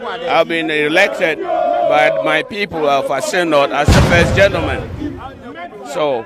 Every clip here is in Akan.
I've been elected by my people of Asem as the first gentleman. So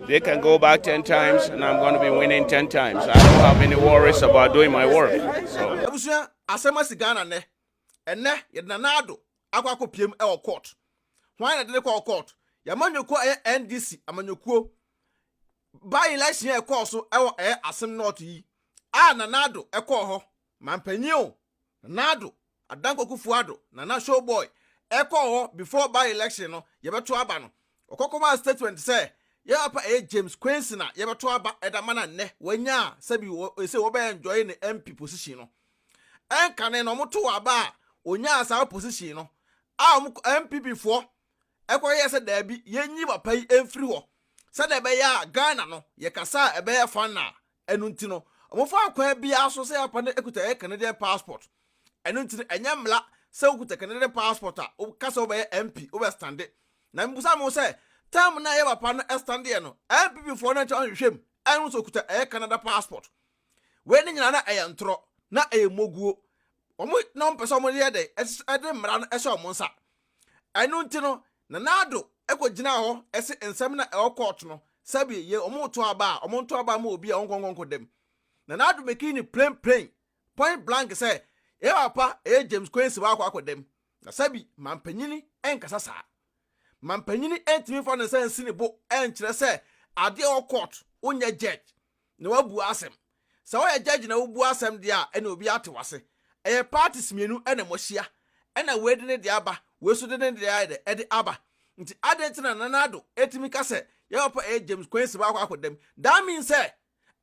they can go back 10 times and I'm going to be winning 10 times. I don't have any worries about doing my work. So Asem Asi Ghana ne. Enne ye Nana Addo akwa piem e court. Why na de court? Yamanyoko NDC amanyoko by election e course so e Asem North yi. Nana Addo e call ho. Mampanyi o. Nana Addo Adanko Kufuado Nana Showboy e call ho before by election no ye beto aba no. Okokoma statement say ye apa James Quayson na ye beto aba edamana ne wanya sabi say wo be enjoy the MP position no. Enkane no moto aba onya asa position no. MPP for ekoye se da bi yenyi papa yi emfiri ho. Se da be ya Ghana no ye kasa ebe ye fan na enu nti no. Omofo akwa bia so se apa na ekuta Canadian passport. Enu nti enya mla se okuta Canadian passport a o kasa obe MP obe stand. Na mbusa mo se tam na ye papa no stand ye no. MPP for na cha hwehwem enu so okuta Canada passport. We ni nyina na ntro na moguo. Omo na mpese omo ye de ede mra no ehye omo nsa. Enu nti no Nana Addo ekogina ho ese ensem na court no sabi ye omo to aba ma obi a onkonkonko dem. Nana Addo mekini plain point blank say e papa James Quayson wa akwa dem. Na sabi mampanyini enkasa saa. Mampanyini entimi for na sense ne bo enkire say ade o court onya judge na wabu asem. Sa wo judge na wabu asem dia ene obi ate wase. E parties mienu ene mohia ena wedi ne de aba wesu de ne de ade ede aba nti ade na Nana Addo etimi ka se ye papa James Quayson ba akwa dem. That means say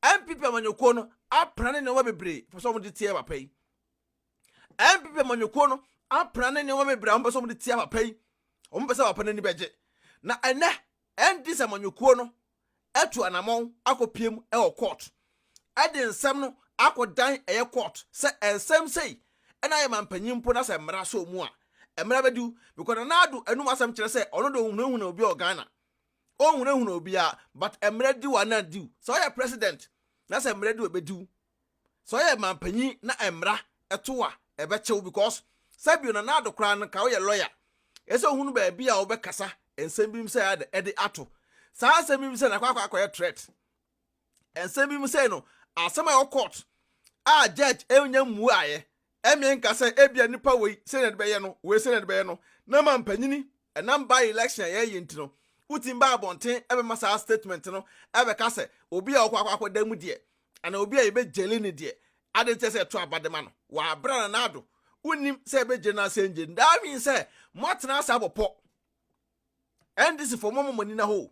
MPP amanyoko no aprane ne wa bebre for some de tie papa yi. MPP amanyoko no aprane ne wa bebre am for some de tie papa yi. Omo pese papa nani beje na ene NDC amanyoko no etu anamon akopiem e o court ade nsem no akodan eye court se ensem sei ena ye mampanyim po na se mra so mu a emra bedu because Nana Addo enum asem kire se ono do hunahuna obi o Ghana o hunahuna obi a but emra di wa na di so ye president na se emra di obedu so ye mampanyi na emra eto a ebechew because sabi Nana Addo kra no ka wo ye lawyer ese hunu ba bia wo be kasa ensem bim se ade ato sa ensem bim se na kwa ye threat ensem bim se no asem a court judge enya mu aye emien kasa ebia nipa we senate be ye no we senate be ye no na mampanyini enam by election ye yinti no utimba abonten ebe masa statement no ebe kasa obi a okwa damu de ana obi a ebe jeli ne de ade tese to abadema no wa abra Nana Addo unim se ebe je na senje that mean say motena sabopo NDC for momo money na ho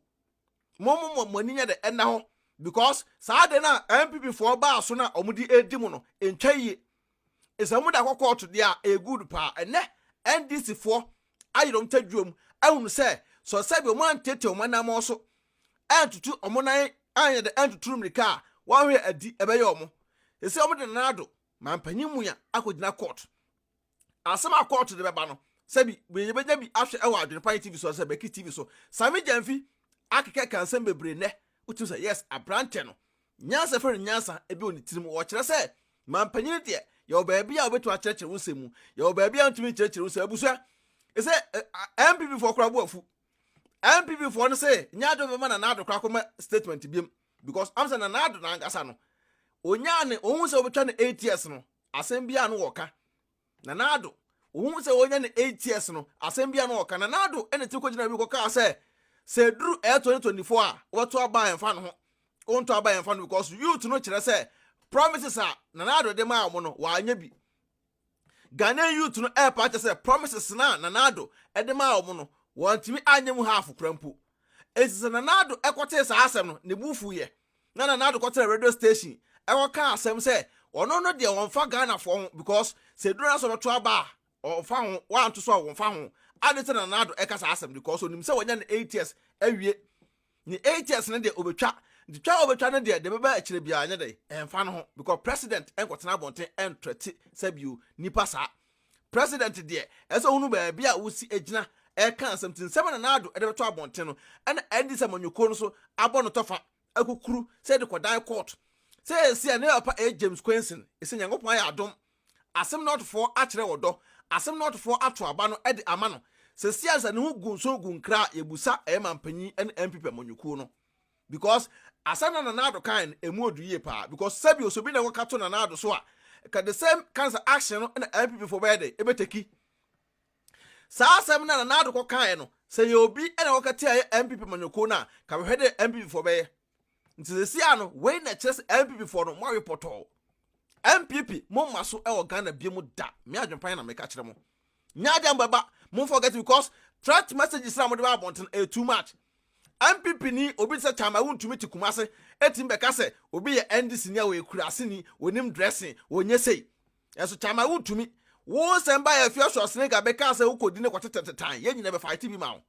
momo money nya de enna ho because sa de na MPP for ba so na omudi edimu no entwaye esamuda court dia a good pa ene NDC for ayidom tadwom ehunu se so sabi o man tete o manam so entutu omonan anye de entutu mrika wa hwe adi ebeye omo ese omo de Nana Addo mampanyimu ya akogina court asema court de beba no sabi we beja bi ahwe ewa Adwenepahene TV so se beki TV so sami jamfi akeke kansem bebre ne utu say yes abrante no nyansa fe nyansa ebe oni tirim wo kire se mampanyini de ye obaabia obetu akyerekere wo semu ye obaabia ntumi kyerekere wo se abusua ese MPP for kra boafu MPP for no say nyado be Nana Addo kra koma statement biem because am say Nana Addo na ngasa no onya ne ohun se obetwa ne 8 years no asem bia no woka Nana Addo ohun se onya ne 8 years no asem bia no woka Nana Addo ene ti kogina bi koka se duru 2024 a woto aba enfa no ho onto aba enfa no because youth no kire say promises a Nana Addo de ma mo no wa anya bi Ghana youth no part say promises na Nana Addo e de ma mo no wantimi anya mu half krampo ezisa Nana Addo ekote sa asem no ne bufu ye na Nana Addo kote radio station e woka asem say ono no de wonfa Ghana for because se duru na so beto aba o fa ho wa nto so wonfa ho ade te Nana Addo e kasa asem because onim se wonya ne 8 years awie ni 8 years ne de obetwa the twa obetwa ne de beba akire bia anya de enfa no ho because president enkotena bonten entrete sabiu nipa sa president de ese hunu ba bia wosi agina e kan something seven Nana Addo e de beto abonten no ena endi samanyoko no so abono tofa akukuru se de kodan court se esi ne papa James Quayson ese nyankopon ya adom asem not for akire wodo asem not for ato aba no e de ama no se siasa ne ho gun so gun kra yebusa e mampanyi en MPP amanyuku no because asana Nana Addo kan emu oduye pa because sabi osobi na wakato Nana Addo so a ka the same cancer action no na MPP for bede e beteki saa asem na Nana Addo ko kan no se ye obi na wakati aye MPP amanyuku na ka hwede MPP for be nti se sia no we na chess MPP for no mo report MPP mo maso e o Ghana biemu da me adwempan na me ka kire mo nya dem baba mo forget because threat messages na mo de ba bonten e too much MPP ni obi se chama wuntumi ti kumase etim beka se obi ye NDC ni a we kurase ni onim dressing onye sei eso chama wuntumi wo semba ya Efiase osene ga beka se ukodi ne kwatetetan ye nyina be fight bi ma wo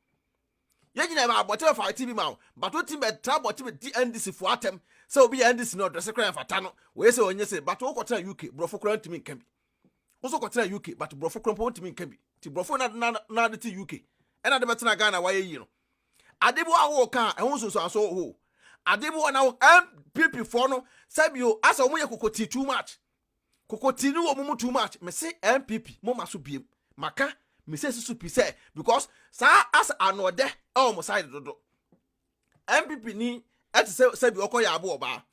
ye nyina ba abote be fight bi ma wo but otim be trabote be di NDC fo atem se obi ye NDC no dress kran fata no we se onye sei but wo kwotena UK brofo kran timi nkan bi wo so kwotena UK but brofo kran po timi nkan bi ti brofo na de ti UK ena de betena Ghana wa ye yi no adebo awo kan ehun so aso ho adebo na MPP for no sabio asa omo ye kokoti too much kokoti ni wo mu too much me say MPP mo maso biem maka me say susu pi say because sa asa anode e omo side dodo MPP ni et say sabio okoya abo oba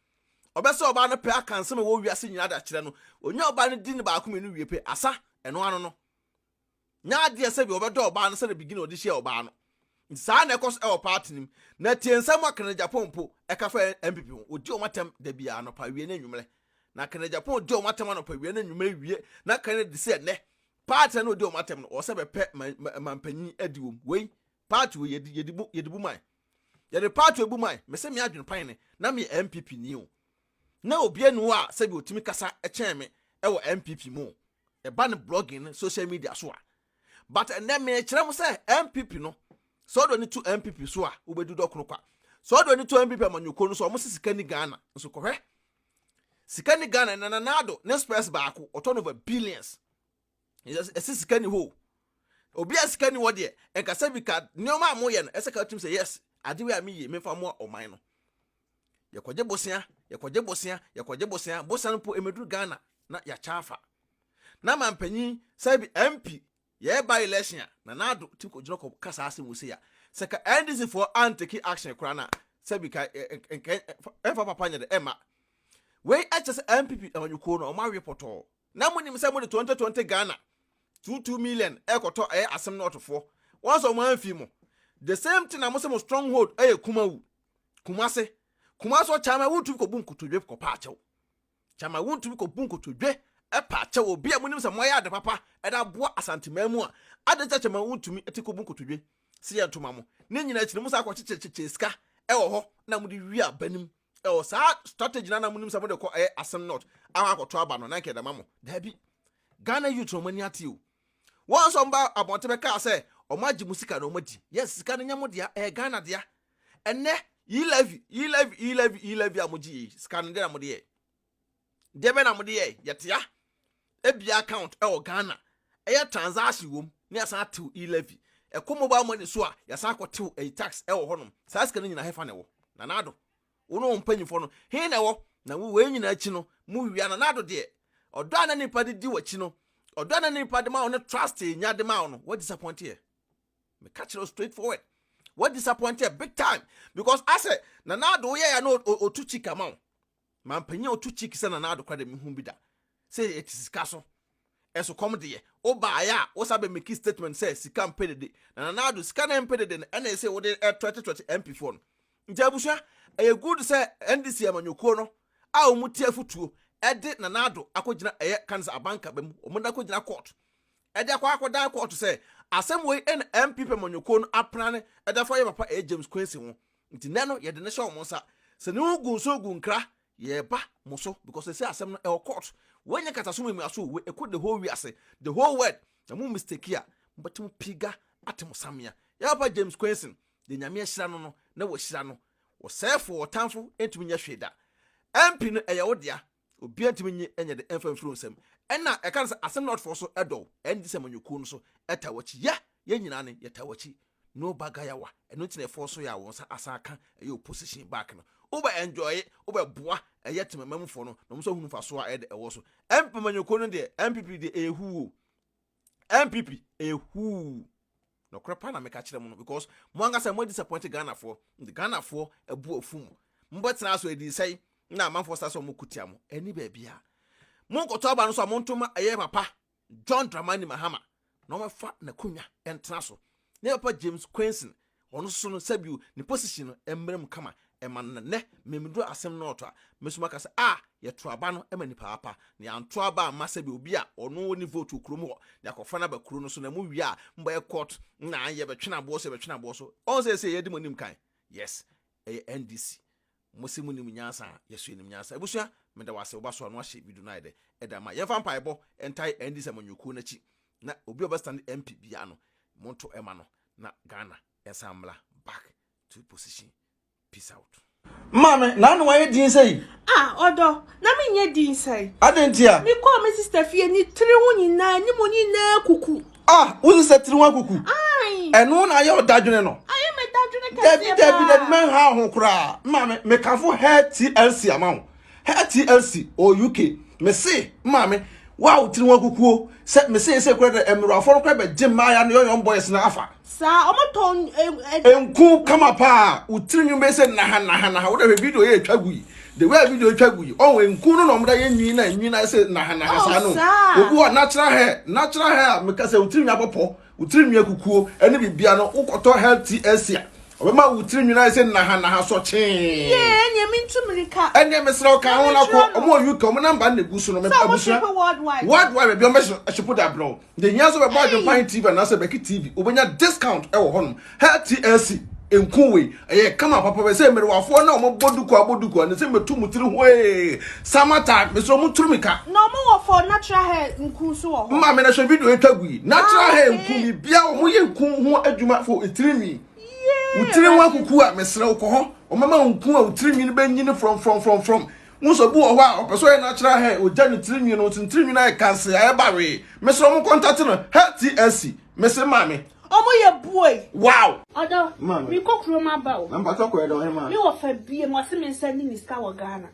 obese oba no pe akanse me wo wiase nyina da kire no onya oba no di ne ba akoma no wie pe asa eno ano no nya de sabio obedo oba no say the beginning odi share oba no saa na ekos e party nim na tiensam akana Japan po e ka fa MPP ho odi o matem da bia no pa wie na nwumre na kana Japan odi o matem no pa wie na nwumre wie na kana de se ne party na odi o matem no o se be pe mampanyi adiwom wei party we yedibu man yede party ebu man me se me adwenpan ne na me MPP ni o na obi anu a se bi otimi kasa e chen me e wo MPP mo e ba ne blogging social media so a but na me kire mo se MPP no so do ni to MPP so a obedu dokno kwa so do ni to MPP amanyuko no so omo sika ni Ghana so kohwe sika ni Ghana na Nana Addo ne space baako oton over billions esi sika ni ho obi sika ni wo de e kasa bi ka neoma amoye no ese ka tim say yes ade we ami ye mefa mo oman no yekoje bosia bosan po emedu Ghana na ya chafa na mampanyi sabi MP ye by election Nana Addo ti ko jiro ko kasa Asem Asi ya se ka NDC for anti action kra na se bi ka enfa papa nya de ema we HS MPP amanyuko no o ma report na munim se mo de 2020 Ghana 22 million ekoto Asem not for once o man fi mo the same thing na mo se mo stronghold kumase o chama wutu ko bun kutudwe ko pa achew chama wutu ko bun kutudwe epa che obi amunim se moya ade papa eda boa asantemamu a ade chache ma wuntumi etiko bu kotodwe se ya ntoma mo ne nyina chire musa akwa cheche ska e wo ho na mudi wi abanim e wo sa strategy na munim se mo de ko Asem not awa akoto aba no na nke da mamo da bi Ghana youth romani ati o won so mba abonte be ka se o maji musika no madi yes sika no nyamo dia Ghana dia enne yi levy amoji sika no dia mo de debe na mo de yetia ebia account e o Ghana e transaction wom ne asa tew e-levy e ko mobile money so a ya sa akotew e tax e wo honom sa sika no nyina hefa ne wo Nana Addo wono mpanyifo no he na wo na wo we nyina achi no mu wia Nana Addo de odo ana nipa de di wachi no odo ana nipa de ma wo trust e nya de ma wo no what disappoint here me catch it straight forward what disappoint here big time because I say Nana Addo ye ya no otu chika ma wo mampanyi otu chiki se Nana Addo kwa de me hu bi da say it is kaso eso come de o ba ya o sabe make statement say sika mpedede na Nana Addo sika na mpedede na say wo de 2020 MP4 no njabushwa e good say NDC amanyoko no a o mutie futuo e de Nana Addo akogina kansa abanka bam o munda akogina court e de akwa court say asem we en MPP amanyoko no aprane e da fo ye papa James Quayson ho nti nano ye de ne show mo nsa se ne ugun so gun kra ye ba moso because they say Asem no e court when you kata so me aso we e the whole wiase the whole world na mu mistake here but mu piga atemo samia ya pa James Quayson de nyame ahira no na wo hira no wo sefo wo tanfo entumi nya hweda MP no e ye wo dia obi entumi nye enye de enfamfuru nsem enna e kan Asem not for so edo endi se manyoku no so etawachi ye nyina ne yetawachi no bagayawa eno tine for so ya won sa asaka e opposition back no uba enjoy uba boa eyetemamam fo no no so hunu fa so a ede ewo so MP manyoko no de MPP de ehu MPP ehu no krepa na meka kire mu because mo anga say mo disappoint Ghana for the Ghana for ebu ofum mbo tena so edi say na manfo sta so mo kutia mo eni ba bia mo nkoto aba no so mo ntoma eye papa John Dramani Mahama no mafa na kunwa entena so ne papa James Quayson ono so no sabiu ni position no emrem kama eman ne memdu asem no to a mesuma ka say yeto aba no ema ni papa ne anto aba amasa bi obi a ono ni vote okrom ho ne akofa na bakuru no so na mu wi a mba court na ye betwena bo so on say ye di monim kan yes NDC musimu ni nyansa yesu ni nyansa ebusua meda wase oba so no ahye bidu na ide edama ye fa mpaebo entai NDC amanyuku na chi na obi obastand MP bia no monto ema no na Ghana esamla back to position. Peace out. Mama, nanu wa ye din say? Odo, na me nye din say. Adentia. Me call me sister fie ni tiri hu nyina ni mo nyina kuku. Wo se tiri hu kuku. Ai. Eno na ye odadwene no. Aye me dadwene ka. David men ha ho kura. Mama, me kafo hair TLC amount. Hair TLC or UK. Me say, mama, wow tiri hu kuku. Se me say kura de emro aforo kura be jimma ya no young boys na afa. Sa omoton enku kama pa utiri nyumbe se na wo de video ye twagui the way video twagui on enku no no mda ye nwi na se na sa no obu natural hair me ka se utiri nwa popo utiri nwa kukuo ene bibia no ukoto healthy asia obema utiri nwa na se na so chen ye enya mintumrika enya mesra ka ho na ko omo UK omo namba na gusu no me abusia worldwide be o me shipo da bro the nyaso be buy the pine TV na se be TV obenya discount e wo hono HTLC enkuwe kama papa be se mere wafo na omo boduko na se metu mutiri hoe samata me so muturumika no mo for natural hair nku so ho ma me na show video etagui natural hair nku mi bia omo ye nku ho adwuma for etirimi utiri nwa kuku a mesre wo ho omama nku a utiri ni benyini from muso bu o wa opeso ye natural hair o jani tirinwi no tirinwi na cancer ya bawe mesre mo contact no HTLC mesre mame omo ye boy wow odo mi kokro ma ba o namba to ko e do he ma mi wo fa bie mo se me send ni ska wo Ghana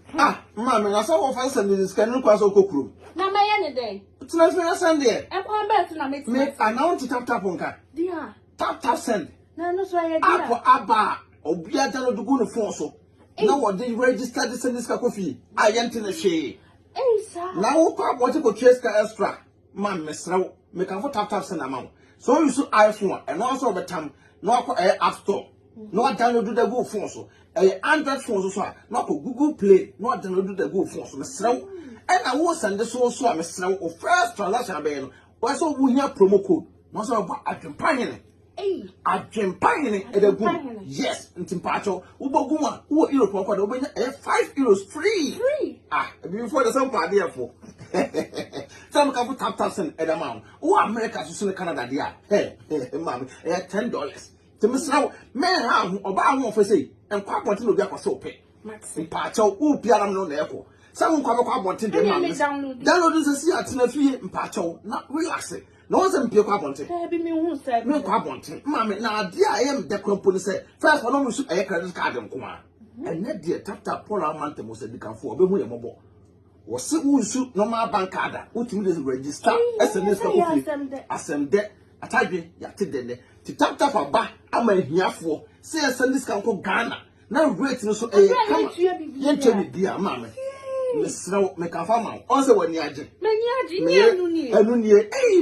mame na so wo fa send ni ska ni kwa so kokro na ma ye ne dey tina fi send e kwa bet na me me announce tap nka dia tap send na no so ye dia apo aba obi ada no dugu no phone so na wo dey register the send ska kofi ayente na hwe sa na wo kwa bote ko treska extra man mesraw me kan fo tap send amount so you so iPhone and also betam no ko app store no download the go phone so Android phone so no ko Google Play no download the go phone so mesraw and I wo send so mesraw o first transaction be no wo so wo hia promo code no so ba Adwenepahene Adwenepahene e da go yes ntimpacho wo bogu a wo Europe ko da wo benya €5 free before the some party for some can put tap send at amount who America to Canada dia mommy $10 to miss now men have oba won for say and kwa ponti no bia ko so pe mpacho wo bia nam no na eko some kwa ponti de man download this see atena fie mpacho na relax no one say kwa ponti be me hu say me kwa ponti mommy na dia I am the company say first one no so credit card nko a and na dia tap pull amount mo say dikan fo obehu ye mobo wose unsu normal bank card utimi dey register SMS ka kofi asem de atadwe yate de ti tap aba ama hiafo say send this kan ko Ghana na rate no so kama yenche bi dia ma me mesra me ka fa ma on say wani age me anu ni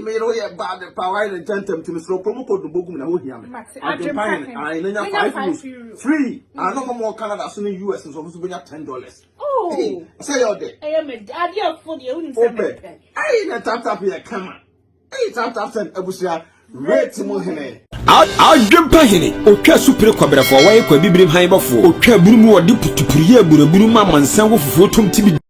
me ro ye bad power and gentem ti mesra promo code bogum na ho hia me Adwenepahene I na €5 free I no more Canada so in US so benya $10 say your day me adia for the uni say me na tap here come tap send abusia rate mo hene Adwenepahene otwa supre kwabrafo waye kwa bibrim han bafo otwa burumu wode putupuriye buraburu ma mansan wo fufuo tom tibi